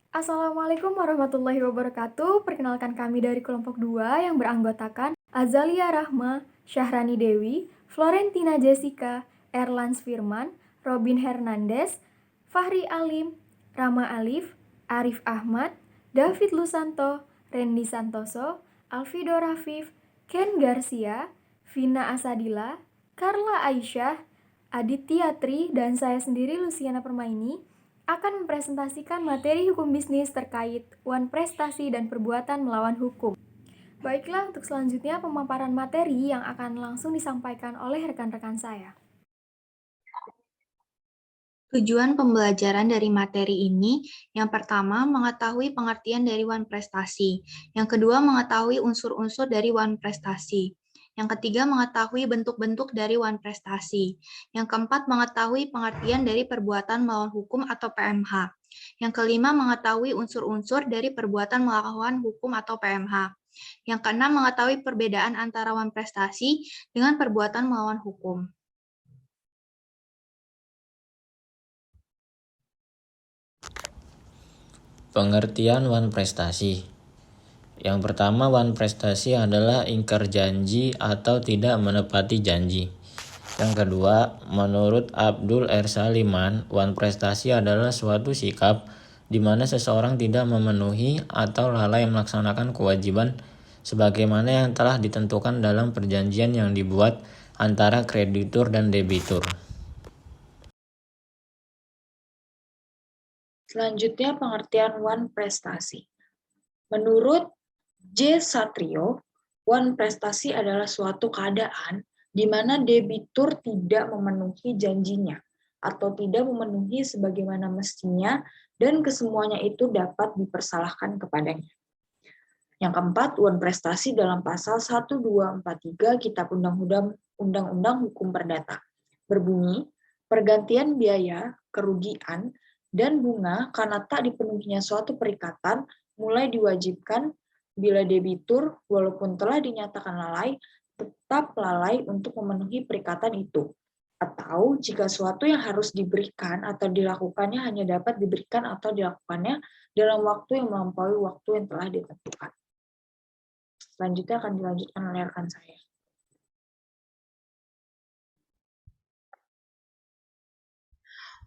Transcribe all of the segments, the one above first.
Assalamualaikum warahmatullahi wabarakatuh. Perkenalkan kami dari kelompok 2 yang beranggotakan Azalia Rahma, Syahrani Dewi, Florentina Jessica, Erlans Firman, Robin Hernandez, Fahri Alim, Rama Alif, Arif Ahmad, David Lusanto, Randy Santoso, Alfido Rafif, Ken Garcia, Vina Asadila, Carla Aisyah, Aditya Tri, dan saya sendiri Luciana Permaini akan mempresentasikan materi hukum bisnis terkait wan prestasi dan perbuatan melawan hukum. Baiklah, untuk selanjutnya pemaparan materi yang akan langsung disampaikan oleh rekan-rekan saya. Tujuan pembelajaran dari materi ini, yang pertama, mengetahui pengertian dari wan prestasi. Yang kedua, mengetahui unsur-unsur dari wan prestasi. Yang ketiga, mengetahui bentuk-bentuk dari wan prestasi. Yang keempat, mengetahui pengertian dari perbuatan melawan hukum atau PMH. Yang kelima, mengetahui unsur-unsur dari perbuatan melawan hukum atau PMH. Yang keenam, mengetahui perbedaan antara wan prestasi dengan perbuatan melawan hukum. Pengertian wan prestasi. Yang pertama, wan prestasi adalah ingkar janji atau tidak menepati janji. Yang kedua, menurut Abdul R. Saliman, wan prestasi adalah suatu sikap di mana seseorang tidak memenuhi atau lalai melaksanakan kewajiban sebagaimana yang telah ditentukan dalam perjanjian yang dibuat antara kreditur dan debitur. Selanjutnya pengertian wan prestasi. Menurut J. Satrio, wan prestasi adalah suatu keadaan di mana debitur tidak memenuhi janjinya atau tidak memenuhi sebagaimana mestinya dan kesemuanya itu dapat dipersalahkan kepadanya. Yang keempat, wan prestasi dalam pasal 1243 Kitab Undang-Undang Hukum Perdata berbunyi, pergantian biaya, kerugian, dan bunga karena tak dipenuhinya suatu perikatan mulai diwajibkan bila debitur walaupun telah dinyatakan lalai tetap lalai untuk memenuhi perikatan itu, atau jika suatu yang harus diberikan atau dilakukannya hanya dapat diberikan atau dilakukannya dalam waktu yang melampaui waktu yang telah ditentukan. Selanjutnya akan dilanjutkan oleh rekan saya.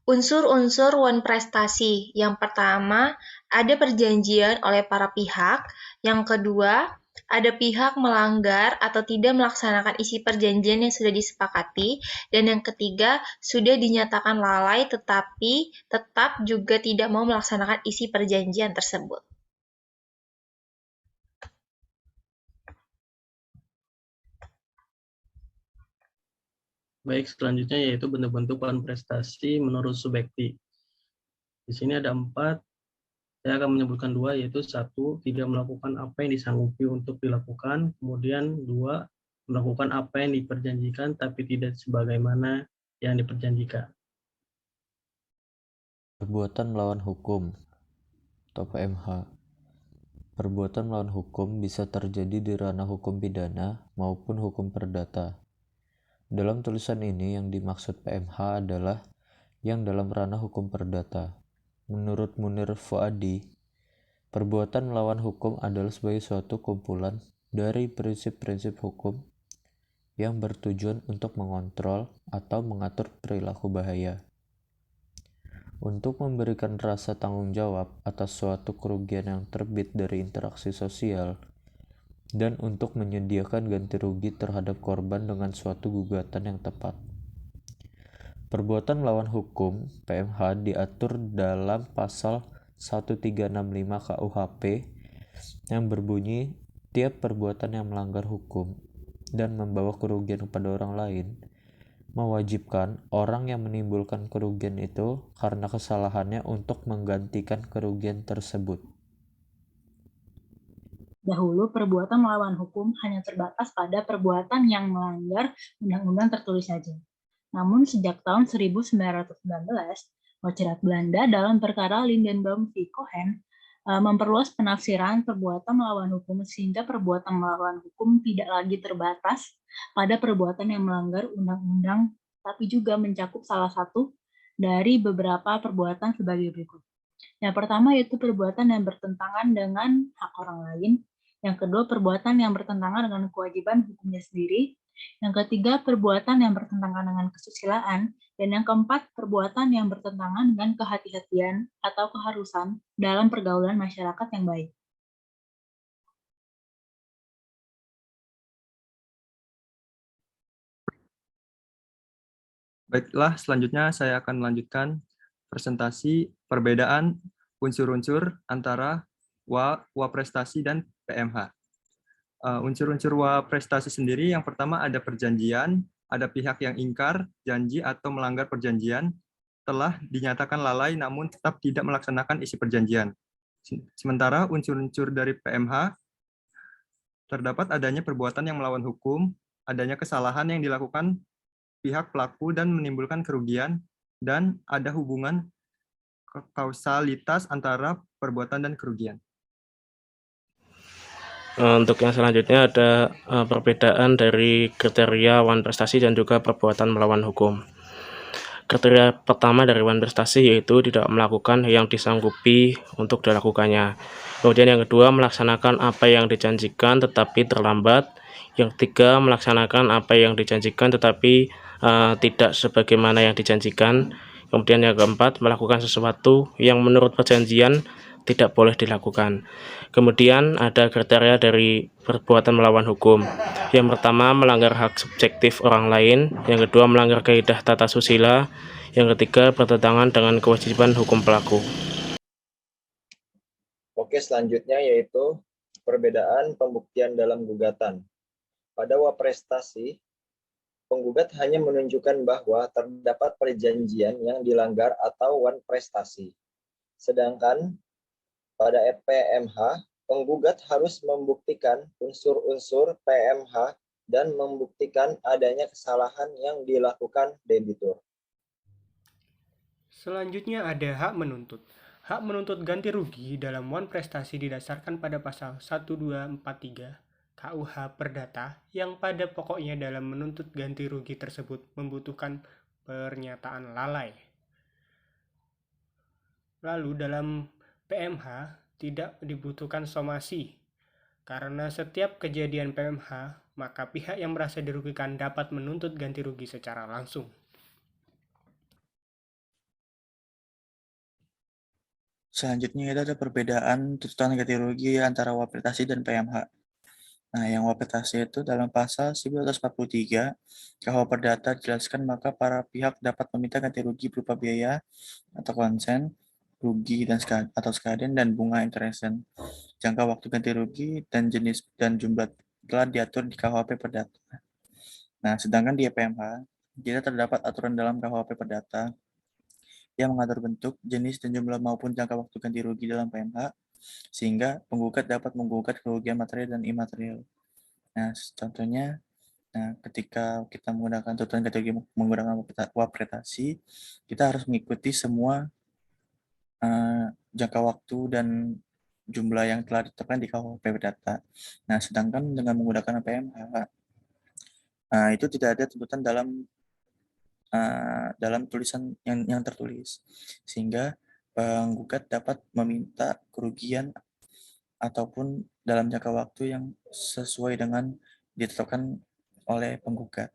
Unsur-unsur wan prestasi. Yang pertama, ada perjanjian oleh para pihak. Yang kedua, ada pihak melanggar atau tidak melaksanakan isi perjanjian yang sudah disepakati. Dan yang ketiga, sudah dinyatakan lalai tetapi tetap juga tidak mau melaksanakan isi perjanjian tersebut. Baik, selanjutnya yaitu bentuk-bentuk wan prestasi menurut Subekti. Di sini ada 4, saya akan menyebutkan 2, yaitu 1, tidak melakukan apa yang disanggupi untuk dilakukan, kemudian 2, melakukan apa yang diperjanjikan tapi tidak sebagaimana yang diperjanjikan. Perbuatan melawan hukum atau PMH. Perbuatan melawan hukum bisa terjadi di ranah hukum pidana maupun hukum perdata. Dalam tulisan ini yang dimaksud PMH adalah yang dalam ranah hukum perdata. Menurut Munir Fuadi, perbuatan melawan hukum adalah sebagai suatu kumpulan dari prinsip-prinsip hukum yang bertujuan untuk mengontrol atau mengatur perilaku bahaya. Untuk memberikan rasa tanggung jawab atas suatu kerugian yang terbit dari interaksi sosial, dan untuk menyediakan ganti rugi terhadap korban dengan suatu gugatan yang tepat. Perbuatan melawan hukum (PMH) diatur dalam pasal 1365 KUHP yang berbunyi, tiap perbuatan yang melanggar hukum dan membawa kerugian kepada orang lain mewajibkan orang yang menimbulkan kerugian itu karena kesalahannya untuk menggantikan kerugian tersebut. Dahulu, perbuatan melawan hukum hanya terbatas pada perbuatan yang melanggar undang-undang tertulis saja. Namun, sejak tahun 1919, Majelis Belanda dalam perkara Lindenbaum v. Cohen memperluas penafsiran perbuatan melawan hukum sehingga perbuatan melawan hukum tidak lagi terbatas pada perbuatan yang melanggar undang-undang, tapi juga mencakup salah satu dari beberapa perbuatan sebagai berikut. Yang pertama yaitu perbuatan yang bertentangan dengan hak orang lain. Yang kedua, perbuatan yang bertentangan dengan kewajiban hukumnya sendiri. Yang ketiga, perbuatan yang bertentangan dengan kesusilaan. Dan yang keempat, perbuatan yang bertentangan dengan kehati-hatian atau keharusan dalam pergaulan masyarakat yang baik. Baiklah, selanjutnya saya akan melanjutkan presentasi perbedaan unsur-unsur antara WA-prestasi dan PMH. Unsur-unsur WA-prestasi sendiri yang pertama ada perjanjian, ada pihak yang ingkar, janji atau melanggar perjanjian, telah dinyatakan lalai namun tetap tidak melaksanakan isi perjanjian. Sementara unsur-unsur dari PMH, terdapat adanya perbuatan yang melawan hukum, adanya kesalahan yang dilakukan pihak pelaku dan menimbulkan kerugian, dan ada hubungan kausalitas antara perbuatan dan kerugian. Untuk yang selanjutnya ada perbedaan dari kriteria wan prestasi dan juga perbuatan melawan hukum. Kriteria pertama dari wan prestasi yaitu tidak melakukan yang disanggupi untuk dilakukannya. Kemudian yang kedua, melaksanakan apa yang dijanjikan tetapi terlambat. Yang ketiga, melaksanakan apa yang dijanjikan tetapi tidak sebagaimana yang dijanjikan. Kemudian yang keempat, melakukan sesuatu yang menurut perjanjian tidak boleh dilakukan. Kemudian ada kriteria dari perbuatan melawan hukum. Yang pertama, melanggar hak subjektif orang lain. Yang kedua, melanggar kaidah tata susila. Yang ketiga, bertentangan dengan kewajiban hukum pelaku. Oke, selanjutnya yaitu perbedaan pembuktian dalam gugatan. Pada WA-prestasi, penggugat hanya menunjukkan bahwa terdapat perjanjian yang dilanggar atau wan prestasi. Sedangkan pada PMH, penggugat harus membuktikan unsur-unsur PMH dan membuktikan adanya kesalahan yang dilakukan debitur. Selanjutnya ada hak menuntut. Hak menuntut ganti rugi dalam wan prestasi didasarkan pada pasal 1243 KUH Perdata yang pada pokoknya dalam menuntut ganti rugi tersebut membutuhkan pernyataan lalai. Lalu dalam PMH tidak dibutuhkan somasi. Karena setiap kejadian PMH, maka pihak yang merasa dirugikan dapat menuntut ganti rugi secara langsung. Selanjutnya ada perbedaan tuntutan ganti rugi antara WA-prestasi dan PMH. Nah, yang WA-prestasi itu dalam pasal 1943 KUH Perdata dijelaskan maka para pihak dapat meminta ganti rugi berupa biaya atau konsen, rugi atau sekalian dan bunga interesen. Jangka waktu ganti rugi dan jenis dan jumlah telah diatur di KUHP Perdata. Nah, sedangkan di PMH tidak terdapat aturan dalam KUHP Perdata yang mengatur bentuk, jenis dan jumlah maupun jangka waktu ganti rugi dalam PMH, sehingga penggugat dapat menggugat kerugian material dan imaterial. Nah, contohnya, ketika kita menggunakan tuntutan ganti rugi menggunakan WA-prestasi, kita harus mengikuti semua jangka waktu dan jumlah yang telah ditetapkan di KUHP Perdata. Nah, sedangkan dengan menggunakan PMH, itu tidak ada tuntutan dalam tulisan yang tertulis, sehingga penggugat dapat meminta kerugian ataupun dalam jangka waktu yang sesuai dengan ditetapkan oleh penggugat.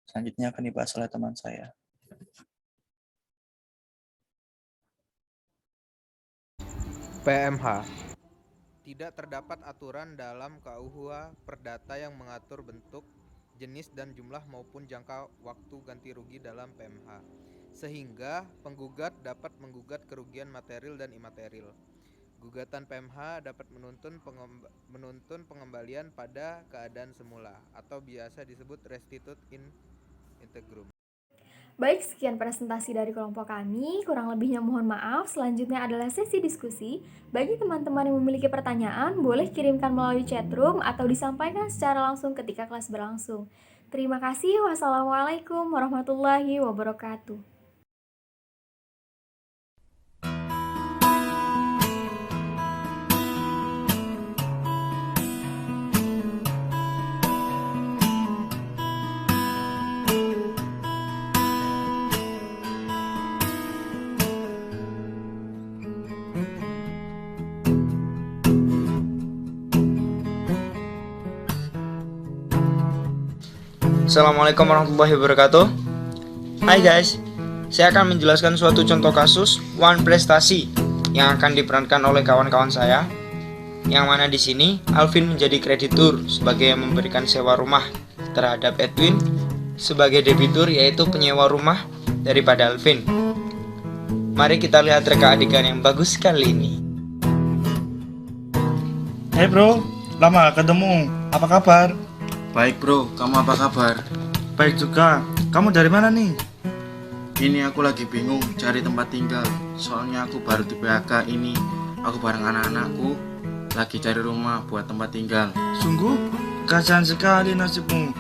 Selanjutnya akan dibahas oleh teman saya. PMH. Tidak terdapat aturan dalam KUH Perdata yang mengatur bentuk, jenis dan jumlah maupun jangka waktu ganti rugi dalam PMH, sehingga penggugat dapat menggugat kerugian material dan imaterial. Gugatan PMH dapat menuntun pengembalian pada keadaan semula atau biasa disebut restitut in integrum. Baik, sekian presentasi dari kelompok kami. Kurang lebihnya mohon maaf. Selanjutnya adalah sesi diskusi. Bagi teman-teman yang memiliki pertanyaan, boleh kirimkan melalui chatroom atau disampaikan secara langsung ketika kelas berlangsung. Terima kasih. Wassalamualaikum warahmatullahi wabarakatuh. Assalamualaikum warahmatullahi wabarakatuh. Hai guys, saya akan menjelaskan suatu contoh kasus one prestasi yang akan diperankan oleh kawan-kawan saya. Yang mana di sini Alvin menjadi kreditur sebagai yang memberikan sewa rumah terhadap Edwin sebagai debitur, yaitu penyewa rumah daripada Alvin. Mari kita lihat reka adegan yang bagus sekali ini. Hai bro, lama gak ketemu. Apa kabar? Baik bro, kamu apa kabar? Baik juga. Kamu dari mana nih? Ini aku lagi bingung cari tempat tinggal. Soalnya aku baru di PHK ini. Aku bareng anak-anakku lagi cari rumah buat tempat tinggal. Sungguh kasihan sekali nasibmu.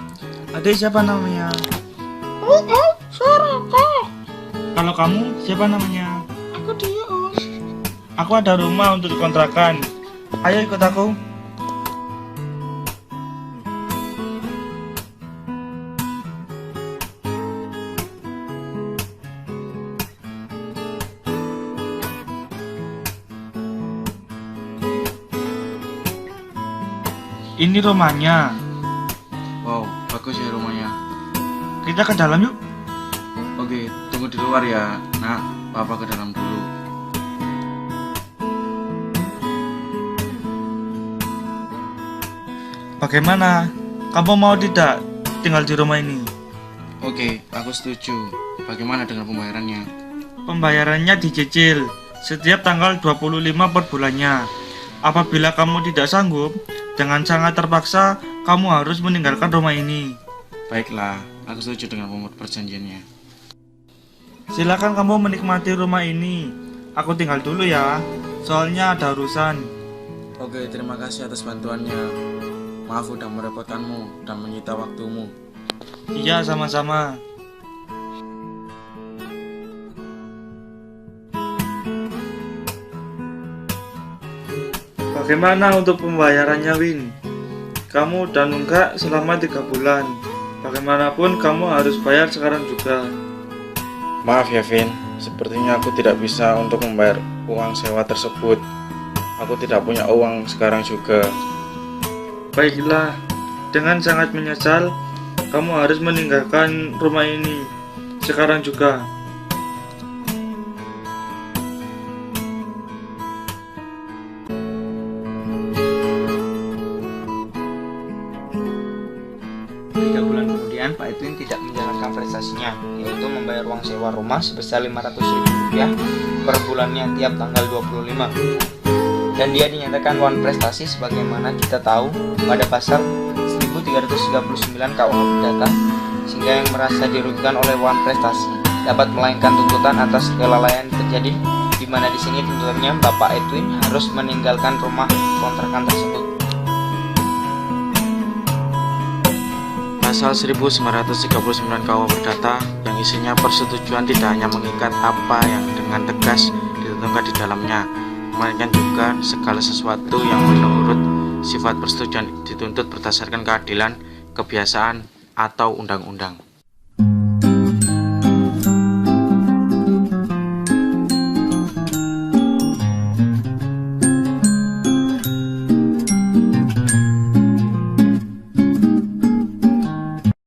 Adik siapa namanya? Saraka. Kalau kamu siapa namanya? Aku Dius. Aku ada rumah untuk dikontrakan. Ayo ikut aku. Ini rumahnya. Wow, bagus ya rumahnya. Kita ke dalam yuk. Oke, tunggu di luar ya. Nak, papa ke dalam dulu. Bagaimana? Kamu mau tidak tinggal di rumah ini? Oke, aku setuju. Bagaimana dengan pembayarannya? Pembayarannya dicicil setiap tanggal 25 per bulannya. Apabila kamu tidak sanggup, dengan sangat terpaksa kamu harus meninggalkan rumah ini. Baiklah, aku setuju dengan perjanjiannya. Silakan kamu menikmati rumah ini. Aku tinggal dulu ya, soalnya ada urusan. Oke, terima kasih atas bantuannya. Maaf udah merepotkanmu dan menyita waktumu. Iya, sama-sama. Bagaimana untuk pembayarannya, Win? Kamu udah nunggak selama 3 bulan. Bagaimanapun kamu harus bayar sekarang juga. Maaf ya, Vin. Sepertinya aku tidak bisa untuk membayar uang sewa tersebut. Aku tidak punya uang sekarang juga. Baiklah, dengan sangat menyesal, kamu harus meninggalkan rumah ini sekarang juga. Pak Edwin tidak menjalankan prestasinya, yaitu membayar uang sewa rumah sebesar Rp500.000 per bulannya tiap tanggal 25. Dan dia dinyatakan one prestasi sebagaimana kita tahu pada pasal 1339 KUH Perdata, sehingga yang merasa dirugikan oleh one prestasi dapat melayangkan tuntutan atas kelalaian terjadi, di mana di sini tuntutannya Bapak Edwin harus meninggalkan rumah kontrakan tersebut. Pasal 1939 KUH Perdata yang isinya persetujuan tidak hanya mengikat apa yang dengan tegas ditentukan di dalamnya, melainkan juga segala sesuatu yang menurut sifat persetujuan dituntut berdasarkan keadilan, kebiasaan, atau undang-undang.